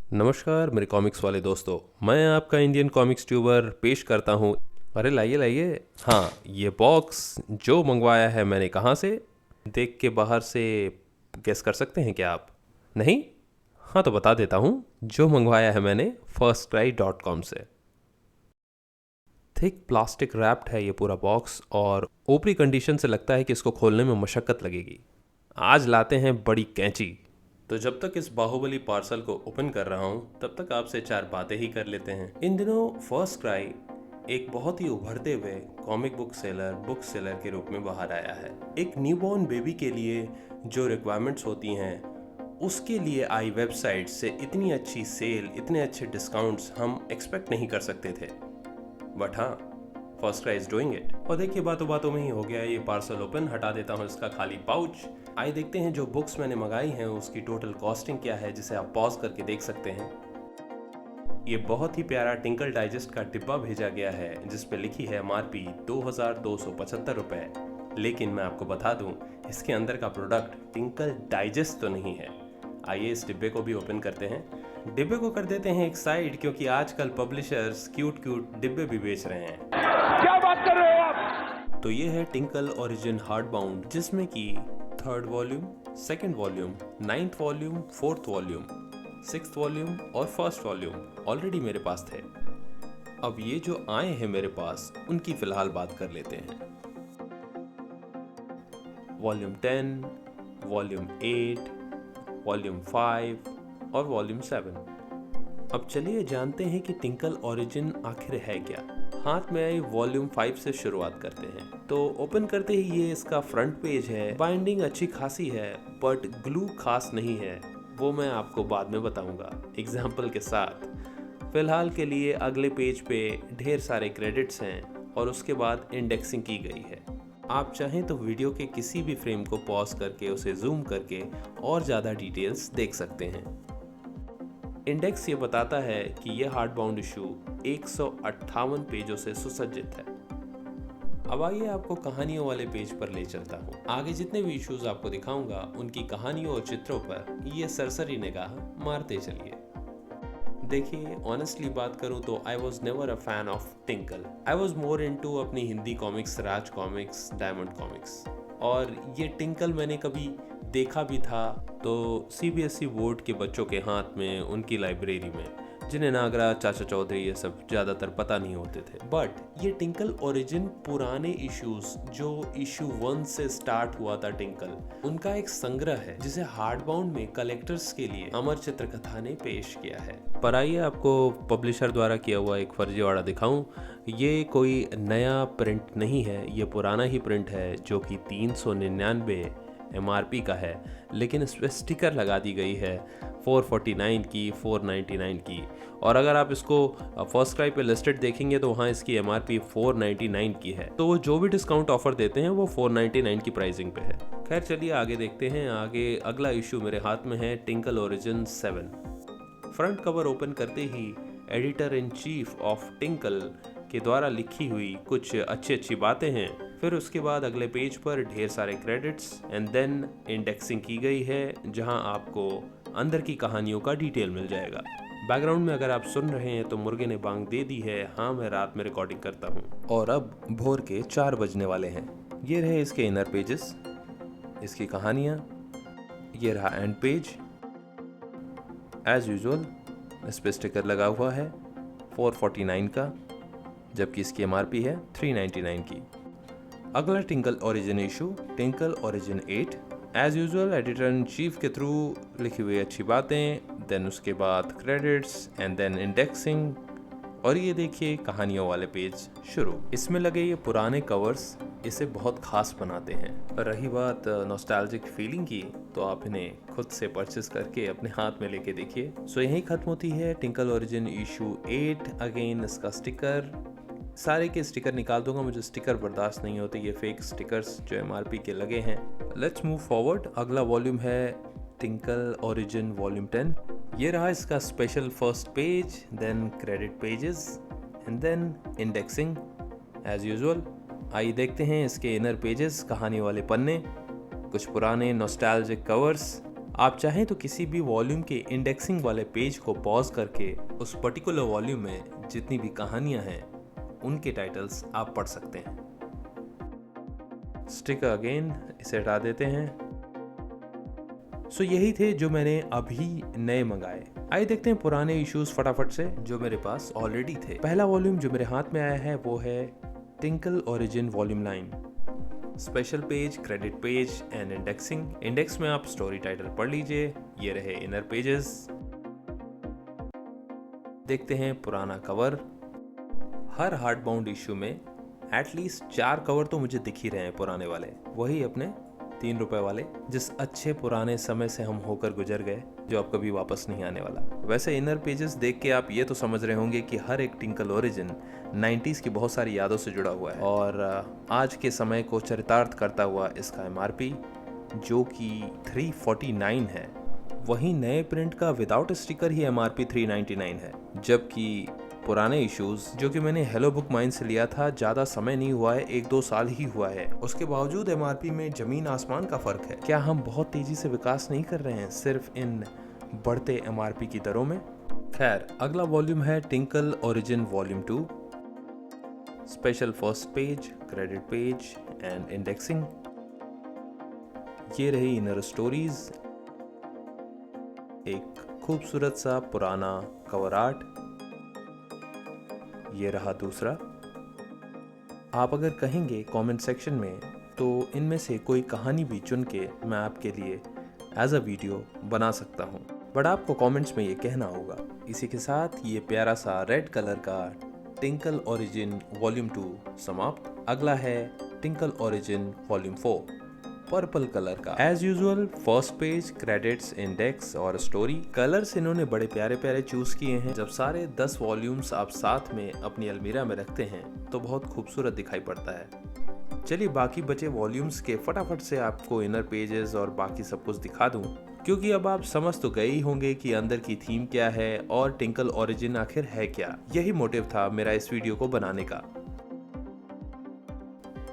नमस्कार मेरे कॉमिक्स वाले दोस्तों। मैं आपका इंडियन कॉमिक्स ट्यूबर पेश करता हूँ। अरे लाइए लाइए। हाँ, ये बॉक्स जो मंगवाया है मैंने कहाँ से, देख के बाहर से गेस कर सकते हैं क्या आप? नहीं? हाँ तो बता देता हूँ, जो मंगवाया है मैंने firstcry.com से। थिक प्लास्टिक रैप्ड है ये पूरा बॉक्स और ऊपरी कंडीशन से लगता है कि इसको खोलने में मशक्क़त लगेगी। आज लाते हैं बड़ी कैंची। तो जब तक इस बाहुबली पार्सल को ओपन कर रहा हूँ तब तक आपसे चार बातें ही कर लेते हैं। इन दिनों फर्स्ट क्राई एक बहुत ही उभरते हुए कॉमिक बुक सेलर के रूप में बाहर आया है। एक न्यूबॉर्न बेबी के लिए जो रिक्वायरमेंट्स होती हैं उसके लिए आई वेबसाइट से इतनी अच्छी सेल, इतने अच्छे डिस्काउंट्स हम एक्सपेक्ट नहीं कर सकते थे। बट हाँ, first cry is doing it. और देखिए बातों बातों में ही हो गया ये पार्सल ओपन। हटा देता हूँ इसका खाली पाउच। आइए देखते हैं जो बुक्स मैंने मंगाई हैं उसकी टोटल कॉस्टिंग क्या है, जिसे आप पॉज करके देख सकते हैं। ये बहुत ही प्यारा टिंकल डाइजेस्ट का डिब्बा भेजा गया है जिस पे लिखी है MRP 2275 रुपए। लेकिन मैं आपको बता दूं, इसके अंदर का प्रोडक्ट टिंकल डाइजेस्ट तो नहीं है। आइए इस डिब्बे को भी ओपन करते हैं। डिब्बे को कर देते हैं एक साइड, क्योंकि आजकल पब्लिशर्स क्यूट डिब्बे भी बेच रहे हैं। क्या बात कर रहे हो आप? तो ये है टिंकल ओरिजिन हार्ड बाउंड, जिसमें कि 3rd volume, 2nd volume, 9th volume, 4th volume, 6th volume और 1st वॉल्यूम ऑलरेडी मेरे पास थे। अब ये जो आए हैं मेरे पास उनकी फिलहाल बात कर लेते हैं। वॉल्यूम 10, वॉल्यूम 8, वॉल्यूम 5 और वॉल्यूम 7। अब चलिए जानते हैं कि टिंकल ओरिजिन आखिर है क्या। हाथ में आई वॉल्यूम 5 से शुरुआत करते हैं। तो ओपन करते ही ये इसका फ्रंट पेज है। बाइंडिंग अच्छी खासी है बट ग्लू खास नहीं है, वो मैं आपको बाद में बताऊंगा एग्जाम्पल के साथ। फिलहाल के लिए अगले पेज पे ढेर सारे क्रेडिट्स हैं और उसके बाद इंडेक्सिंग की गई है। आप चाहें तो वीडियो के किसी भी फ्रेम को पॉज करके उसे जूम करके और ज़्यादा डिटेल्स देख सकते हैं। इंडेक्स ये बताता है कि यह हार्ड बाउंड इशू 158 पेजों से सुसज्जित है। अब आइए आपको कहानियों वाले पेज पर ले चलता हूँ। आगे जितने भी इश्यूज आपको दिखाऊंगा उनकी कहानियों और चित्रों पर ये सरसरी निगाह मारते चलिए। देखिए ऑनेस्टली बात करूं तो I was never a fan of tinkle. I was more into अपनी हिंदी कॉमिक्स, राज कॉमिक्स, डायमंड कॉमिक्स। और ये टिंकल मैंने कभी देखा भी था तो CBSE बोर्ड के बच्चों के हाथ में, उनकी लाइब्रेरी में, जिन्हें नागराज, चाचा चौधरी ये सब ज़्यादातर पता नहीं होते थे। बट ये टिंकल ओरिजिन पुराने इश्यूज जो इशू 1 से स्टार्ट हुआ था टिंकल, उनका एक संग्रह है जिसे हार्ड बाउंड में कलेक्टर्स के लिए अमर चित्रकथा ने पेश किया है। पर आइए आपको पब्लिशर द्वारा किया हुआ एक फर्जीवाड़ा दिखाऊं। ये कोई नया प्रिंट नहीं है, ये पुराना ही प्रिंट है जो कि 399 MRP का है, लेकिन इस पर स्टिकर लगा दी गई है 449 की, 499 की। और अगर आप इसको फर्स्ट क्राई पे लिस्टेड देखेंगे तो वहाँ इसकी MRP 499 की है। तो वो जो भी डिस्काउंट ऑफर देते हैं वो 499 की प्राइसिंग पे है। खैर चलिए आगे देखते हैं। आगे अगला इशू मेरे हाथ में है Tinkle origin 7। Front cover open करते ही editor in chief of Tinkle के द्वारा लिखी हुई कुछ अच्छी बातें हैं। फिर उसके बाद अगले पेज पर ढेर सारे क्रेडिट्स एंड देन इंडेक्सिंग की गई है, जहां आपको अंदर की कहानियों का डिटेल मिल जाएगा। बैकग्राउंड में अगर आप सुन रहे हैं तो मुर्गे ने बांग दे दी है। हाँ, मैं रात में रिकॉर्डिंग करता हूँ और अब भोर के 4 बजने वाले हैं। ये रहे इसके इनर पेजेस, इसकी कहानियाँ। ये रहा एंड पेज। एज यूजुअल इस पे स्टिकर लगा हुआ है 449 का, जबकि इसकी MRP है 399 की। अगला Tinkle origin issue, Tinkle origin 8। As usual editor in chief के थ्रू लिखी हुई अच्छी बातें, देन उसके बाद क्रेडिट्स एंड देन इंडेक्सिंग। और ये देखिए कहानियों वाले पेज शुरू। इसमें लगे ये पुराने कवर्स इसे बहुत खास बनाते हैं। रही बात नॉस्टैल्जिक फीलिंग की, तो आप इन्हें खुद से परचेस करके अपने हाथ में लेके देखिए। सो यहीं खत्म होती है टिंकल ओरिजिन इशू 8। अगेन इसका स्टिकर, सारे के स्टिकर निकाल दूंगा, मुझे स्टिकर बर्दाश्त नहीं होते, ये फेक स्टिकर्स जो MRP के लगे हैं। Let's move forward. अगला वॉल्यूम है टिंकल ओरिजिन वॉल्यूम 10। ये रहा इसका special first page, then credit pages and then indexing as usual. आइए देखते हैं इसके इनर पेजेस, कहानी वाले पन्ने, कुछ पुराने नॉस्टैल्जिक कवर्स। आप चाहें तो किसी भी वॉल्यूम के इंडेक्सिंग वाले पेज को पॉज करके उस पर्टिकुलर वॉल्यूम में जितनी भी कहानियां हैं उनके टाइटल्स आप पढ़ सकते हैं। स्टिकर अगेन, इसे हटा देते हैं। सो यही थे जो मैंने अभी नए मंगाए। आइए देखते हैं पुराने इश्यूज फटाफट से जो मेरे पास ऑलरेडी थे। पहला वॉल्यूम जो मेरे हाथ में आया है वो है Tinkle origin volume 9। Special page, credit page and indexing. Index में आप स्टोरी टाइटल पढ़ लीजिए। ये रहे इनर पेजेस। देखते हैं पुराना कवर। हर हार्ड बाउंड इश्यू में एटलीस्ट 4 कवर तो मुझे दिख ही रहे हैं पुराने वाले, वही अपने 3 रुपए वाले, जिस अच्छे पुराने समय से हम होकर गुजर गए, जो अब कभी वापस नहीं आने वाला। वैसे इनर पेजेस देख के आप ये तो समझ रहे होंगे कि हर एक टिंकल ओरिजिन 90s की बहुत सारी यादों से जुड़ा हुआ है और आज के समय को चरितार्थ करता हुआ इसका MRP जो कि 349 है। वहीं नए प्रिंट का विदाउट स्टिकर ही MRP 399 है, जबकि पुराने इश्यूज जो कि मैंने हेलो बुक माइन से लिया था ज़्यादा समय नहीं हुआ है, 1-2 साल ही हुआ है, उसके बावजूद MRP में जमीन आसमान का फर्क है। क्या हम बहुत तेजी से विकास नहीं कर रहे हैं सिर्फ इन बढ़ते MRP की दरों में? खैर, अगला वॉल्यूम है Tinkle origin volume 2। Special first page, credit page and indexing. ये रही इनर स्टोरीज। एक खूबसूरत सा पुराना कवर आर्ट। ये रहा दूसरा। आप अगर कहेंगे कमेंट सेक्शन में तो इनमें से कोई कहानी भी चुन के मैं आपके लिए एज अ वीडियो बना सकता हूँ, बट आपको कमेंट्स में ये कहना होगा। इसी के साथ ये प्यारा सा रेड कलर का टिंकल ओरिजिन वॉल्यूम 2 समाप्त। अगला है Tinkle origin volume 4 purple colour का। As usual first page, credits, index और स्टोरी। कलर्स इन्होंने बड़े प्यारे प्यारे चूज किए हैं। जब सारे 10 वॉल्यूम्स आप साथ में अपनी अलमीरा में रखते हैं तो बहुत खूबसूरत दिखाई पड़ता है। चलिए बाकी बचे वॉल्यूम्स के फटाफट से आपको इनर पेजेस और बाकी सब कुछ दिखा दूं, क्योंकि अब आप समझ तो गए ही होंगे कि अंदर की थीम क्या है और टिंकल ओरिजिन आखिर है क्या। यही मोटिव था मेरा इस वीडियो को बनाने का।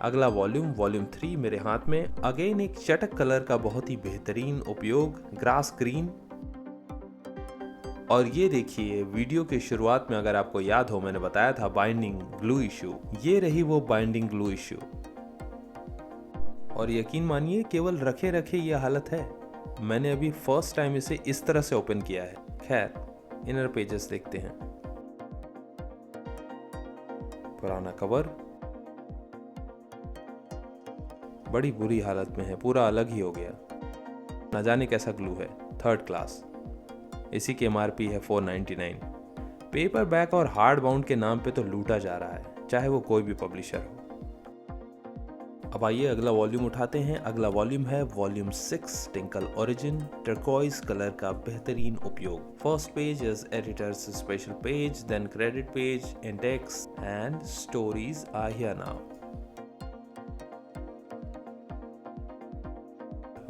अगला वॉल्यूम 3 मेरे हाथ में। अगेन एक चटक कलर का बहुत ही बेहतरीन उपयोग, ग्रास ग्रीन। और ये देखिए, वीडियो की शुरुआत में अगर आपको याद हो मैंने बताया था बाइंडिंग ग्लू इश्यू। ये रही वो बाइंडिंग ग्लू इश्यू और यकीन मानिए केवल रखे रखे ये हालत है। मैंने अभी फर्स्ट टाइम इसे इस तरह से ओपन किया है। खैर, इनर पेजेस देखते हैं। पुराना कवर बड़ी बुरी हालत में है, पूरा अलग ही हो गया। ना जाने कैसा ग्लू है, 3rd क्लास। इसी की MRP है 499। पेपर बैक और हार्ड बाउंड के नाम पे तो लूटा जा रहा है, चाहे वो कोई भी पब्लिशर हो। अब आइए अगला वॉल्यूम उठाते हैं। अगला वॉल्यूम है volume 6 Tinkle origin. Turquoise colour का बेहतरीन उपयोग। First page is editor's special page, then credit page, index and stories are here now.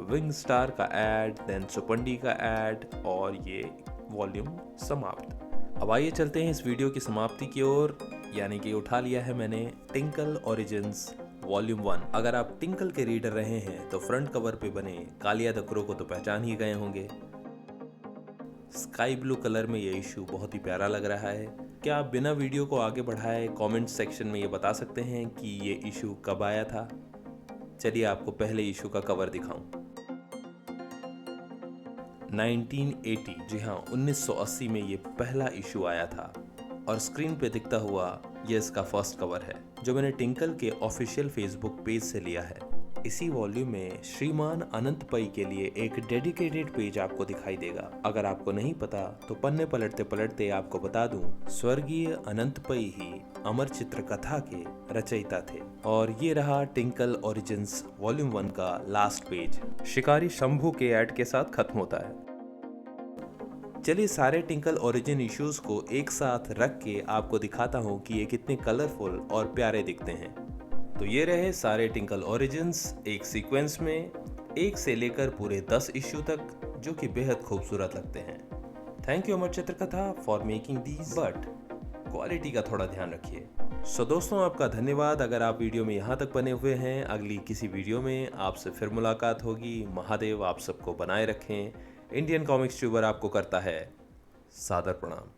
Wing star का एड, देन सुपंडी का एड और ये वॉल्यूम समाप्त। अब आइए चलते हैं इस वीडियो की समाप्ति की ओर, यानी कि उठा लिया है मैंने टिंकल ओरिजिन्स वॉल्यूम 1। अगर आप टिंकल के रीडर रहे हैं तो फ्रंट कवर पे बने कालिया द क्रो को तो पहचान ही गए होंगे। स्काई ब्लू कलर में ये इशू बहुत ही प्यारा लग रहा है। क्या आप बिना वीडियो को आगे बढ़ाए कमेंट सेक्शन में ये बता सकते हैं कि ये इशू कब आया था? चलिए आपको पहले इशू का कवर दिखाऊं। 1980, जी हाँ 1980 में ये पहला इशू आया था और स्क्रीन पे दिखता हुआ ये इसका फर्स्ट कवर है, जो मैंने टिंकल के ऑफिशियल फेसबुक पेज से लिया है। इसी वॉल्यूम में श्रीमान अनंत पई के लिए एक डेडिकेटेड पेज आपको दिखाई देगा। अगर आपको नहीं पता तो पन्ने पलटते पलटते आपको बता दूं, स्वर्गीय अनंत पई ही अमर चित्र कथा के रचयिता थे। और ये रहा टिंकल ओरिजिन्स वॉल्यूम 1 का लास्ट पेज। शिकारी शंभू के ऐड के साथ खत्म होता है। चलिए सारे टिंकल ओरिजिन इश्यूज को एक साथ रख के आपको दिखाता हूँ कि ये कितने कलरफुल और प्यारे दिखते हैं। तो ये रहे सारे टिंकल ओरिजिन्स एक सीक्वेंस में, 1 से लेकर पूरे 10 इश्यू तक, जो कि बेहद खूबसूरत लगते हैं। Thank you Amar Chitra Katha for making these, but quality का थोड़ा ध्यान रखिए। सो दोस्तों, आपका धन्यवाद अगर आप वीडियो में यहाँ तक बने हुए हैं। अगली किसी वीडियो में आपसे फिर मुलाकात होगी। महादेव आप सबको बनाए रखें। इंडियन कॉमिक्स ट्यूबर आपको करता है सादर प्रणाम।